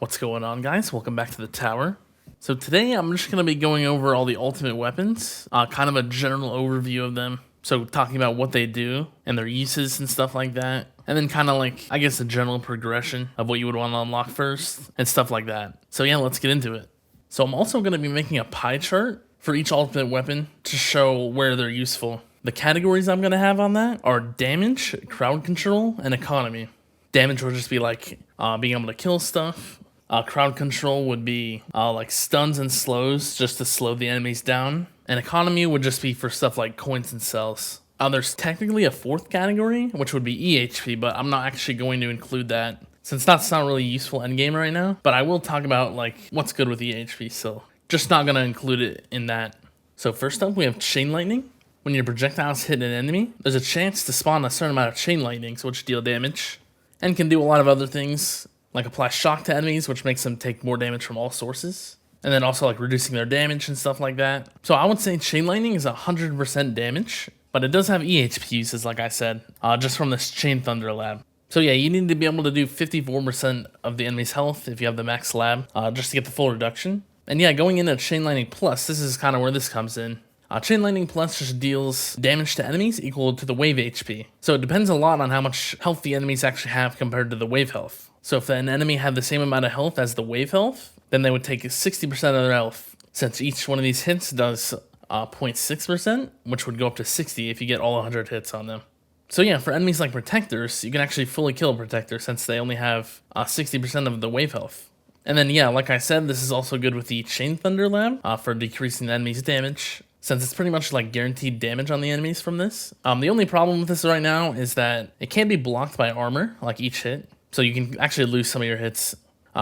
What's going on, guys? Welcome back to the tower. So today I'm just going to be going over all the ultimate weapons, kind of a general overview of them. So talking about what they do and their uses and stuff like that. And then kind of like, I guess, a general progression of what you would want to unlock first and stuff like that. So yeah, let's get into it. So I'm also going to be making a pie chart for each ultimate weapon to show where they're useful. The categories I'm going to have on that are damage, crowd control, and economy. Damage would just be like being able to kill stuff. Crowd control would be like stuns and slows just to slow the enemies down. And economy would just be for stuff like coins and cells. There's technically a fourth category, which would be EHP, but I'm not actually going to include that since that's not really useful endgame right now. But I will talk about like what's good with EHP, so just not going to include it in that. So first up, we have chain lightning. When your projectiles hit an enemy, there's a chance to spawn a certain amount of chain lightnings, which deal damage and can do a lot of other things, like apply shock to enemies, which makes them take more damage from all sources. And then also like reducing their damage and stuff like that. So I would say chain lightning is 100% damage, but it does have EHP uses, like I said, just from this chain thunder lab. So yeah, you need to be able to do 54% of the enemy's health if you have the max lab, just to get the full reduction. And yeah, going into chain lightning plus, this is kind of where this comes in. Chain lightning plus just deals damage to enemies equal to the wave HP. So it depends a lot on how much health the enemies actually have compared to the wave health. So if an enemy had the same amount of health as the wave health, then they would take 60% of their health, since each one of these hits does 0.6%, which would go up to 60 if you get all 100 hits on them. So yeah, for enemies like protectors, you can actually fully kill a protector since they only have 60% of the wave health. And then yeah, like I said, this is also good with the chain thunder lab for decreasing the enemy's damage, since it's pretty much like guaranteed damage on the enemies from this. The only problem with this right now is that it can't be blocked by armor, like each hit. So you can actually lose some of your hits,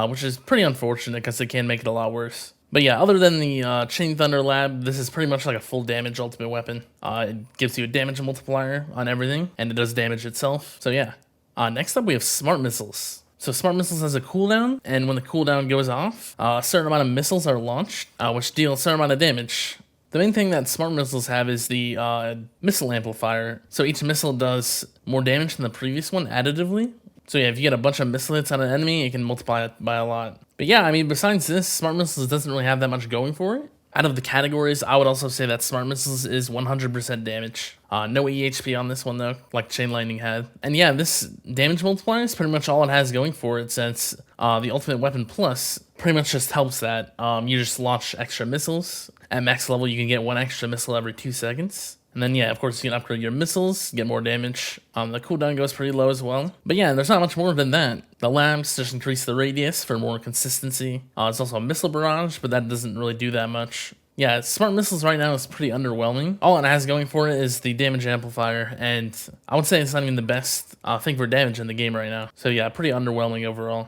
which is pretty unfortunate because it can make it a lot worse. But yeah, other than the Chain Thunder Lab, this is pretty much like a full damage ultimate weapon. It gives you a damage multiplier on everything, and it does damage itself. So yeah. Next up, we have Smart Missiles. So Smart Missiles has a cooldown, and when the cooldown goes off, a certain amount of missiles are launched, which deal a certain amount of damage. The main thing that Smart Missiles have is the missile amplifier. So each missile does more damage than the previous one additively. So yeah, if you get a bunch of missile hits on an enemy, it can multiply it by a lot. But yeah, I mean, besides this, Smart Missiles doesn't really have that much going for it. Out of the categories, I would also say that Smart Missiles is 100% damage. No EHP on this one though, like Chain Lightning had. And yeah, this damage multiplier is pretty much all it has going for it, since the Ultimate Weapon Plus pretty much just helps that. You just launch extra missiles. At max level, you can get one extra missile every 2 seconds. And then, yeah, of course, you can upgrade your missiles, get more damage. The cooldown goes pretty low as well. But yeah, there's not much more than that. The labs just increase the radius for more consistency. It's also a missile barrage, but that doesn't really do that much. Yeah, Smart Missiles right now is pretty underwhelming. All it has going for it is the damage amplifier, and I would say it's not even the best thing for damage in the game right now. So yeah, pretty underwhelming overall.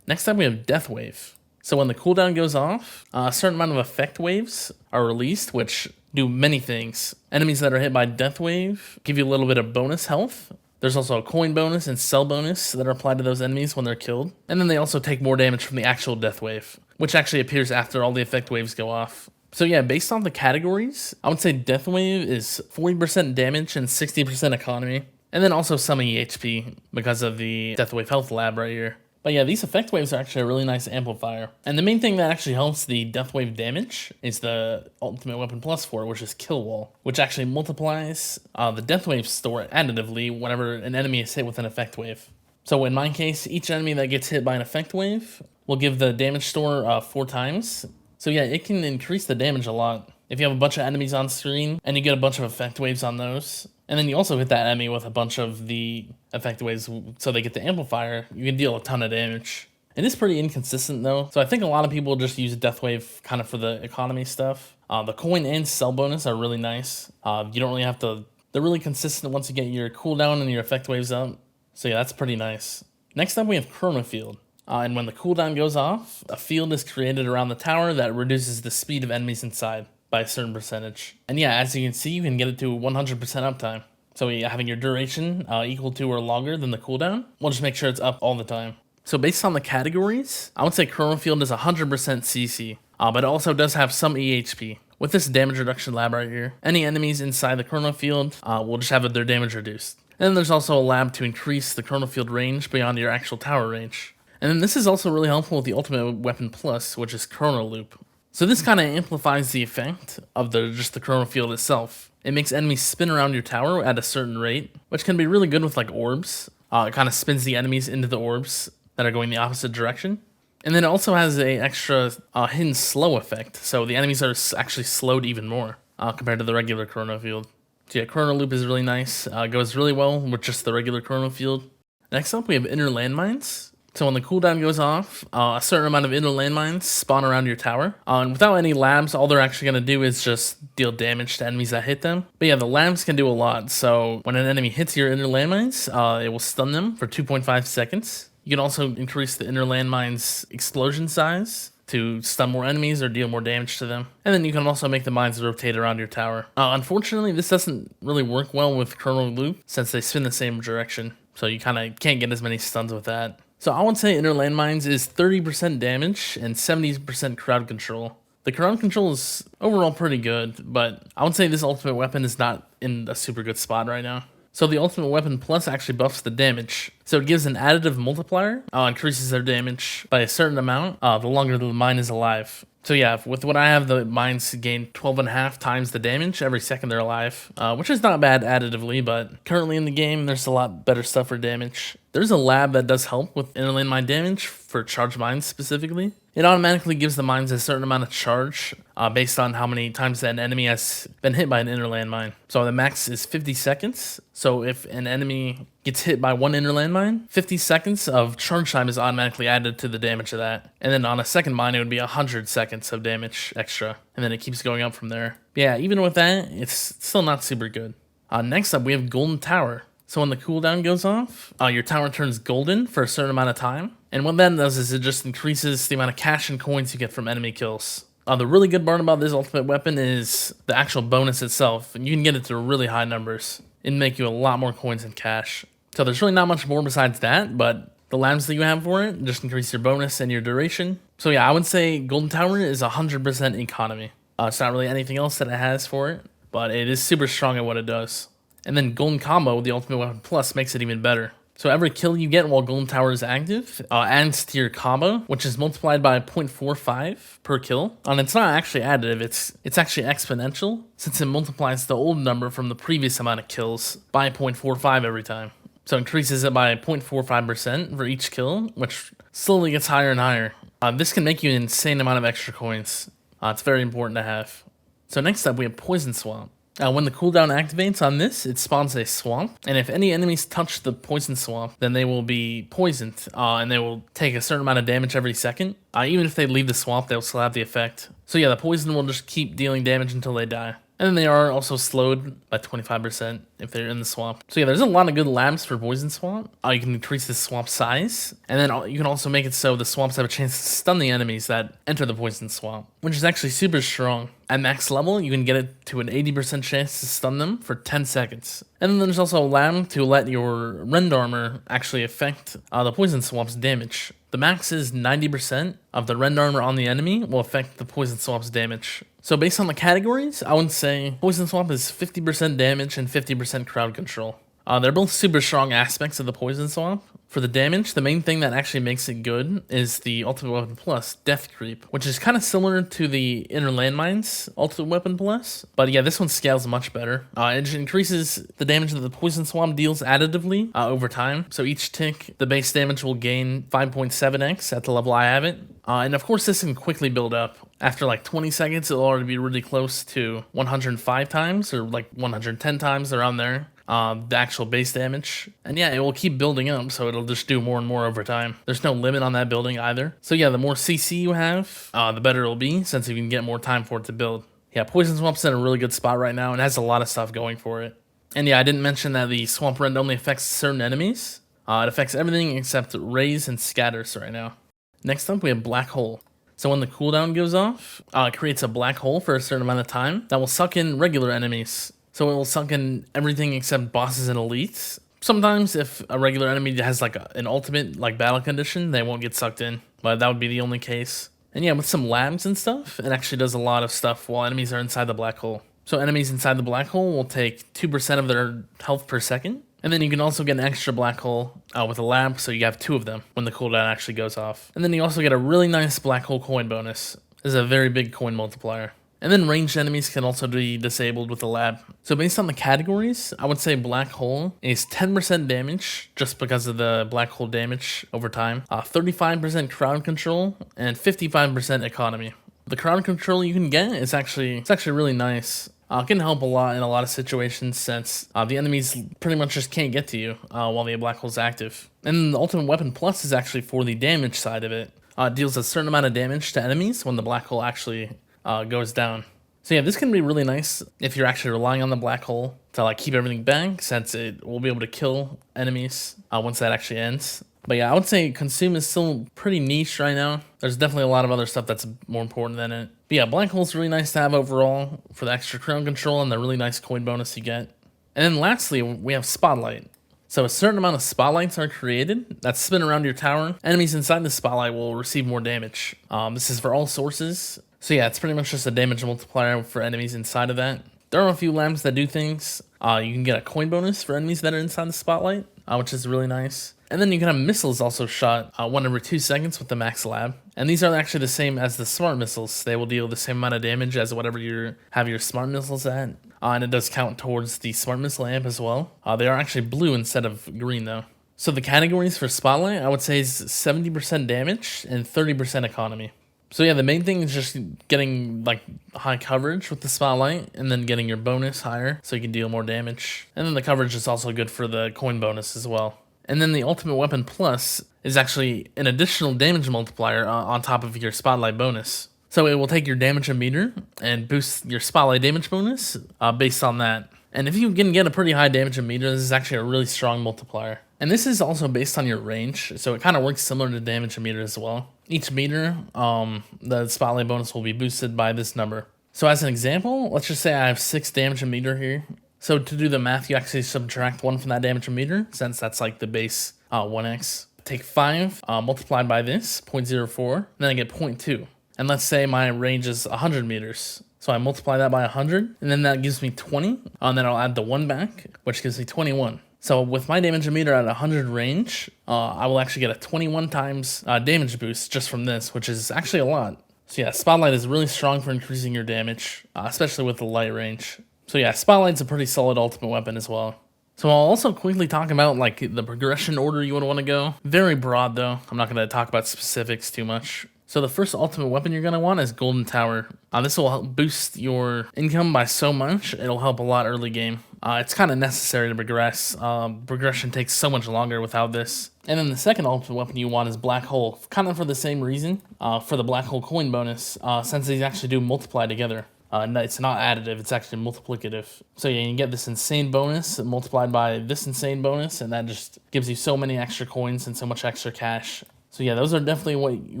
Next up, we have Death Wave. So when the cooldown goes off, a certain amount of effect waves are released, which do many things. Enemies that are hit by Death Wave give you a little bit of bonus health. There's also a coin bonus and cell bonus that are applied to those enemies when they're killed. And then they also take more damage from the actual Death Wave, which actually appears after all the effect waves go off. So yeah, based on the categories, I would say Death Wave is 40% damage and 60% economy. And then also some EHP because of the Death Wave health lab right here. But yeah, these effect waves are actually a really nice amplifier. And the main thing that actually helps the Death Wave damage is the Ultimate Weapon Plus for it, which is Kill Wall, which actually multiplies the Death Wave store additively whenever an enemy is hit with an effect wave. So in my case, each enemy that gets hit by an effect wave will give the damage store 4 times. So yeah, it can increase the damage a lot. If you have a bunch of enemies on screen and you get a bunch of effect waves on those, and then you also hit that enemy with a bunch of the effect waves so they get the amplifier, you can deal a ton of damage. It is pretty inconsistent though, so I think a lot of people just use Death Wave kind of for the economy stuff. The coin and cell bonus are really nice. You don't really have to, they're really consistent once you get your cooldown and your effect waves up. So yeah, that's pretty nice. Next up we have Chrono Field. And when the cooldown goes off, a field is created around the tower that reduces the speed of enemies inside by a certain percentage. And yeah, as you can see, you can get it to 100% uptime. So having your duration equal to or longer than the cooldown, we'll just make sure it's up all the time. So based on the categories, I would say Chrono Field is 100% CC, but it also does have some EHP. With this damage reduction lab right here, any enemies inside the Chrono Field will just have their damage reduced. And then there's also a lab to increase the Chrono Field range beyond your actual tower range. And then this is also really helpful with the Ultimate Weapon Plus, which is Chrono Loop. So this kind of amplifies the effect of just the Chrono Field itself. It makes enemies spin around your tower at a certain rate, which can be really good with like orbs. It kind of spins the enemies into the orbs that are going the opposite direction. And then it also has a extra hidden slow effect, so the enemies are actually slowed even more compared to the regular Chrono Field. So yeah, Chrono Loop is really nice. Goes really well with just the regular Chrono Field. Next up, we have Inner Landmines. So when the cooldown goes off, a certain amount of inner landmines spawn around your tower. And without any labs, all they're actually going to do is just deal damage to enemies that hit them. But yeah, the labs can do a lot. So when an enemy hits your inner landmines, it will stun them for 2.5 seconds. You can also increase the inner landmine's explosion size to stun more enemies or deal more damage to them. And then you can also make the mines rotate around your tower. Unfortunately, this doesn't really work well with Chrono Loop since they spin the same direction. So you kind of can't get as many stuns with that. So I would say Inner Landmines is 30% damage and 70% crowd control. The crowd control is overall pretty good, but I would say this ultimate weapon is not in a super good spot right now. So the Ultimate Weapon Plus actually buffs the damage. So it gives an additive multiplier, increases their damage by a certain amount the longer the mine is alive. So yeah, with what I have, the mines gain 12.5 times the damage every second they're alive, which is not bad additively, but currently in the game, there's a lot better stuff for damage. There's a lab that does help with inner lane mine damage for charged mines specifically. It automatically gives the mines a certain amount of charge based on how many times an enemy has been hit by an inner landmine. So the max is 50 seconds. So if an enemy gets hit by one inner landmine, 50 seconds of charge time is automatically added to the damage of that. And then on a second mine, it would be 100 seconds of damage extra. And then it keeps going up from there. But yeah, even with that, it's still not super good. Next up, we have Golden Tower. So when the cooldown goes off, your tower turns golden for a certain amount of time. And what that does is it just increases the amount of cash and coins you get from enemy kills. The really good part about this ultimate weapon is the actual bonus itself. And you can get it to really high numbers. It'll make you a lot more coins and cash. So there's really not much more besides that, but the labs that you have for it just increase your bonus and your duration. So yeah, I would say Golden Tower is 100% economy. It's not really anything else that it has for it, but it is super strong at what it does. And then Golden Combo, the Ultimate Weapon Plus, makes it even better. So every kill you get while Golden Tower is active adds to your combo, which is multiplied by 0.45 per kill. And it's not actually additive, it's actually exponential, since it multiplies the old number from the previous amount of kills by 0.45 every time. So it increases it by 0.45% for each kill, which slowly gets higher and higher. This can make you an insane amount of extra coins. It's very important to have. So next up, we have Poison Swamp. When the cooldown activates on this, it spawns a swamp, and if any enemies touch the poison swamp, then they will be poisoned, and they will take a certain amount of damage every second. Even if they leave the swamp, they'll still have the effect. So yeah, the poison will just keep dealing damage until they die. And then they are also slowed by 25% if they're in the swamp. So yeah, there's a lot of good labs for Poison Swamp. You can increase the swamp size, and then you can also make it so the swamps have a chance to stun the enemies that enter the Poison Swamp, which is actually super strong. At max level, you can get it to an 80% chance to stun them for 10 seconds. And then there's also a lab to let your Rend Armor actually affect the Poison Swamp's damage. The max is 90% of the Rend Armor on the enemy will affect the Poison Swamp's damage. So based on the categories, I would say Poison Swamp is 50% damage and 50% crowd control. They're both super strong aspects of the Poison Swamp. For the damage, the main thing that actually makes it good is the Ultimate Weapon Plus, Death Creep, which is kind of similar to the Inner Landmines Ultimate Weapon Plus. But yeah, this one scales much better. It increases the damage that the Poison Swamp deals additively over time. So each tick, the base damage will gain 5.7x at the level I have it. And of course, this can quickly build up. After like 20 seconds, it'll already be really close to 105 times or like 110 times around there. The actual base damage. And yeah, it will keep building up, so it'll just do more and more over time. There's no limit on that building either. So yeah, the more CC you have, the better it'll be, since you can get more time for it to build. Yeah, Poison Swamp's in a really good spot right now and has a lot of stuff going for it. And yeah, I didn't mention that the Swamp Rend only affects certain enemies. It affects everything except Raise and Scatters right now. Next up, we have Black Hole. So when the cooldown goes off, it creates a black hole for a certain amount of time that will suck in regular enemies. So it will suck in everything except bosses and elites. Sometimes if a regular enemy has like an ultimate like battle condition, they won't get sucked in, but that would be the only case. And yeah, with some labs and stuff, it actually does a lot of stuff while enemies are inside the black hole. So enemies inside the black hole will take 2% of their health per second, And then you can also get an extra black hole with a lab, so you have 2 of them when the cooldown actually goes off. And then you also get a really nice black hole coin bonus. This is a very big coin multiplier. And then ranged enemies can also be disabled with the lab. So based on the categories, I would say black hole is 10% damage just because of the black hole damage over time, 35% crowd control, and 55% economy. The crowd control you can get is actually really nice. It can help a lot in a lot of situations since the enemies pretty much just can't get to you while the black hole's active. And the ultimate weapon plus is actually for the damage side of it. It deals a certain amount of damage to enemies when the black hole actually goes down. So yeah, this can be really nice if you're actually relying on the black hole to like keep everything back, since it will be able to kill enemies once that actually ends. But yeah, I would say consume is still pretty niche right now. There's definitely a lot of other stuff that's more important than it. But yeah, black hole's really nice to have overall for the extra crown control and the really nice coin bonus you get. And then lastly, we have spotlight. So a certain amount of spotlights are created that spin around your tower. Enemies inside the spotlight will receive more damage. This is for all sources. So yeah, it's pretty much just a damage multiplier for enemies inside of that. There are a few lamps that do things. You can get a coin bonus for enemies that are inside the spotlight, which is really nice. And then you can have missiles also shot 1 every 2 seconds with the max lab. And these are actually the same as the smart missiles. They will deal the same amount of damage as whatever you have your smart missiles at. And it does count towards the smart missile amp as well. They are actually blue instead of green though. So the categories for spotlight, I would say is 70% damage and 30% economy. So yeah, the main thing is just getting like high coverage with the spotlight and then getting your bonus higher so you can deal more damage. And then the coverage is also good for the coin bonus as well. And then the ultimate weapon plus is actually an additional damage multiplier on top of your spotlight bonus. So it will take your damage meter and boost your spotlight damage bonus based on that. And if you can get a pretty high damage meter, this is actually a really strong multiplier. And this is also based on your range, so it kind of works similar to damage meter as well. Each meter, the spotlight bonus will be boosted by this number. So as an example, let's just say I have 6 damage meter here. So to do the math, you actually subtract 1 from that damage meter, since that's like the base 1x. Take 5 multiplied by this, 0.04, then I get 0.2. And let's say my range is 100 meters. So I multiply that by 100, and then that gives me 20. And then I'll add the 1 back, which gives me 21. So with my damage meter at 100 range, I will actually get a 21 times damage boost just from this, which is actually a lot. So yeah, Spotlight is really strong for increasing your damage, especially with the light range. So yeah, Spotlight's a pretty solid ultimate weapon as well. So I'll also quickly talk about like the progression order you would want to go. Very broad though, I'm not going to talk about specifics too much. So the first ultimate weapon you're going to want is Golden Tower. This will help boost your income by so much, it'll help a lot early game. It's kind of necessary to progress. Progression takes so much longer without this. And then the second ultimate weapon you want is Black Hole, kind of for the same reason, for the Black Hole coin bonus, since these actually do multiply together. It's not additive, it's actually multiplicative. So yeah, you get this insane bonus multiplied by this insane bonus, and that just gives you so many extra coins and so much extra cash. So yeah, those are definitely what you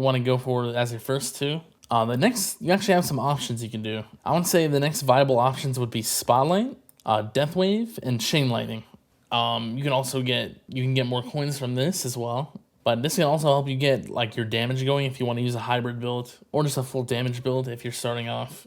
want to go for as your first two. The next, you actually have some options you can do. I would say the next viable options would be Spotlight, Death Wave, and Chain Lightning. You can get more coins from this as well. But this can also help you get like your damage going if you want to use a hybrid build, or just a full damage build if you're starting off.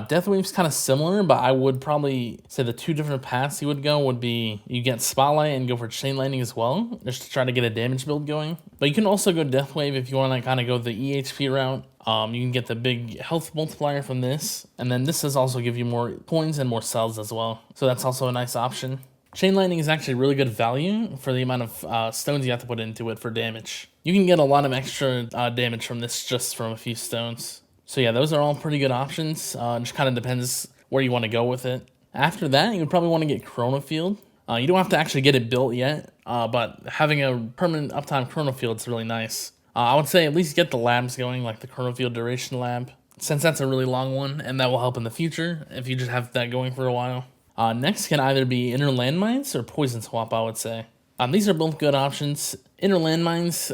Death Wave's kind of similar, but I would probably say the two different paths you would go would be you get Spotlight and go for Chain Lightning as well, just to try to get a damage build going. But you can also go Death Wave if you want to kind of go the EHP route. You can get the big health multiplier from this, and then this does also give you more coins and more cells as well. So that's also a nice option. Chain Lightning is actually really good value for the amount of stones you have to put into it for damage. You can get a lot of extra damage from this just from a few stones. So yeah, those are all pretty good options. It just kind of depends where you want to go with it. After that, you would probably want to get Chrono Field. You don't have to actually get it built yet, but having a permanent uptime Chrono Field is really nice. I would say at least get the labs going, like the Chrono Field Duration Lab, since that's a really long one, and that will help in the future if you just have that going for a while. Next can either be Inner Landmines or Poison Swap, I would say. These are both good options. Inner Landmines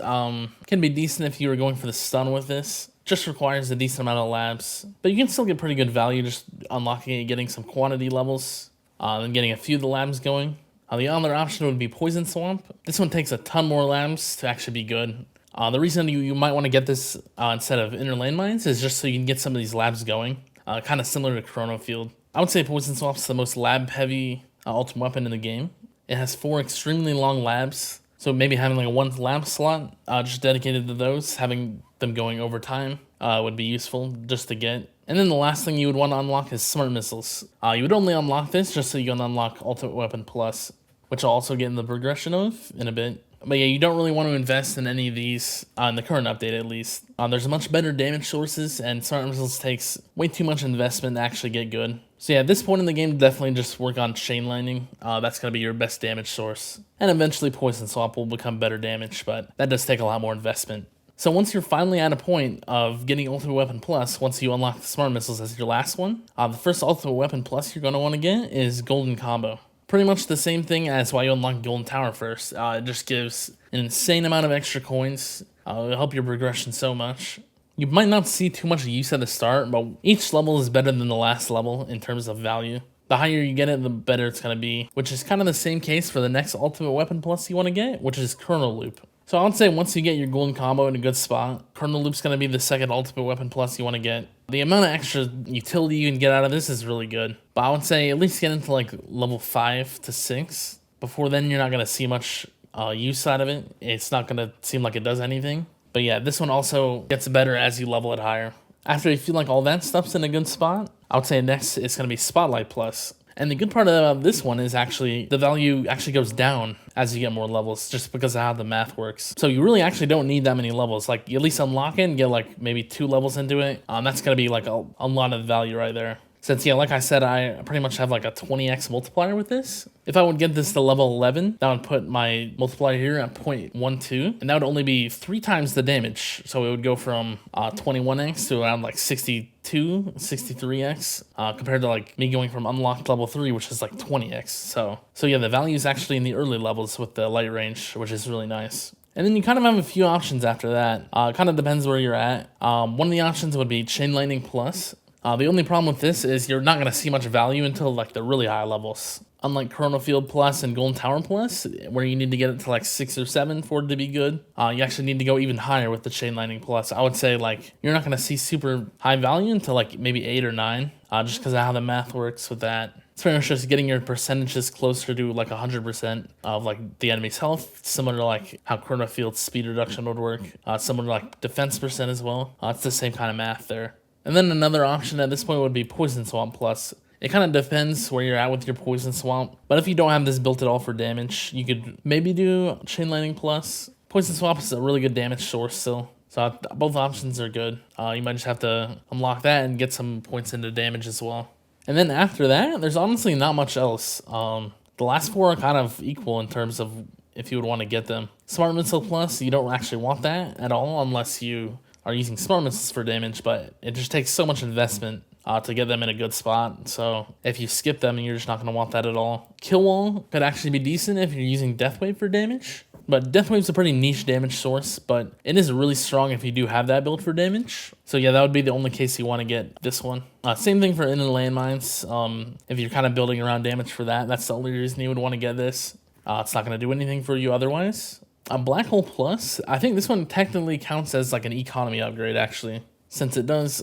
can be decent if you were going for the stun with this. Just requires a decent amount of labs, but you can still get pretty good value just unlocking it, getting some quantity levels, then getting a few of the labs going. The other option would be Poison Swamp. This one takes a ton more labs to actually be good. The reason you might want to get this instead of Inner Landmines is just so you can get some of these labs going, kind of similar to Chrono Field. I would say Poison Swamp's the most lab-heavy ultimate weapon in the game. It has 4 extremely long labs, so maybe having like a 1 lab slot just dedicated to those, having them going over time would be useful just to get. And then the last thing you would want to unlock is smart missiles. You would only unlock this just so you can unlock Ultimate Weapon Plus, which I'll also get in the progression of in a bit. But yeah, you don't really want to invest in any of these, in the current update at least. There's much better damage sources, and smart missiles takes way too much investment to actually get good. So yeah, at this point in the game, definitely just work on chain lightning. That's going to be your best damage source. And eventually poison swap will become better damage, but that does take a lot more investment. So once you're finally at a point of getting Ultimate Weapon Plus, once you unlock the smart missiles as your last one, the first Ultimate Weapon Plus you're going to want to get is Golden Combo. Pretty much the same thing as why you unlock Golden Tower first. It just gives an insane amount of extra coins. It'll help your progression so much. You might not see too much use at the start, but each level is better than the last level in terms of value. The higher you get it, the better it's going to be, which is kind of the same case for the next Ultimate Weapon Plus you want to get, which is Chrono Loop. So I would say once you get your Golden Combo in a good spot, Chrono Loop's going to be the second Ultimate Weapon Plus you want to get. The amount of extra utility you can get out of this is really good. But I would say at least get into like level 5 to 6. Before then, you're not going to see much use out of it. It's not going to seem like it does anything. But yeah, this one also gets better as you level it higher. After you feel like all that stuff's in a good spot, I would say next it's going to be Spotlight Plus. And the good part of this one is actually the value actually goes down as you get more levels just because of how the math works. So you really actually don't need that many levels. Like you at least unlock it and get like maybe 2 levels into it. That's going to be like a lot of value right there. Since, yeah, like I said, I pretty much have like a 20x multiplier with this. If I would get this to level 11, that would put my multiplier here at 0.12, and that would only be 3 times the damage. So it would go from 21x to around like 62, 63x, compared to like me going from unlocked level 3, which is like 20x. So yeah, the value is actually in the early levels with the light range, which is really nice. And then you kind of have a few options after that. Kind of depends where you're at. One of the options would be Chain Lightning Plus. The only problem with this is you're not going to see much value until like the really high levels. Unlike Chrono Field Plus and Golden Tower Plus, where you need to get it to like 6 or 7 for it to be good, you actually need to go even higher with the Chain Lightning Plus. I would say like you're not going to see super high value until like maybe 8 or 9, just because of how the math works with that. It's pretty much just getting your percentages closer to like 100% of like the enemy's health, similar to like how Chrono Field's speed reduction would work, similar to like defense percent as well. It's the same kind of math there. And then another option at this point would be Poison Swamp Plus. It kind of depends where you're at with your Poison Swamp, but if you don't have this built at all for damage, you could maybe do Chain Lightning Plus. Poison Swamp is a really good damage source still, so both options are good. You might just have to unlock that and get some points into damage as well. And then after that, there's honestly not much else. The last 4 are kind of equal in terms of if you would want to get them. Smart Missile Plus, you don't actually want that at all unless you are using smart missiles for damage, but it just takes so much investment to get them in a good spot. So if you skip them, you're just not going to want that at all. Kill Wall could actually be decent if you're using Deathwave for damage, but Deathwave's a pretty niche damage source, but it is really strong if you do have that build for damage. So yeah, that would be the only case you want to get this one. Same thing for Inner Landmines. If you're kind of building around damage for that, that's the only reason you would want to get this. It's not going to do anything for you otherwise. Black Hole Plus, I think this one technically counts as like an economy upgrade actually, since it does,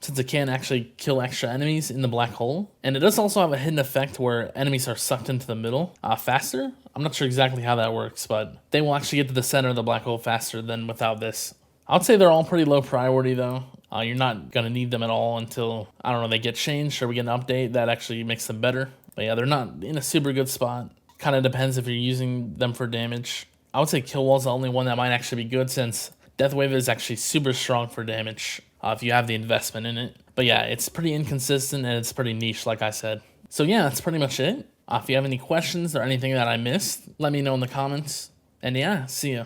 since it can actually kill extra enemies in the black hole. And it does also have a hidden effect where enemies are sucked into the middle faster. I'm not sure exactly how that works, but they will actually get to the center of the black hole faster than without this. I would say they're all pretty low priority though. You're not going to need them at all until, I don't know, they get changed or we get an update that actually makes them better. But yeah, they're not in a super good spot. Kind of depends if you're using them for damage. I would say Kill Wall's the only one that might actually be good since Deathwave is actually super strong for damage if you have the investment in it. But yeah, it's pretty inconsistent and it's pretty niche, like I said. So yeah, that's pretty much it. If you have any questions or anything that I missed, let me know in the comments. And yeah, see ya.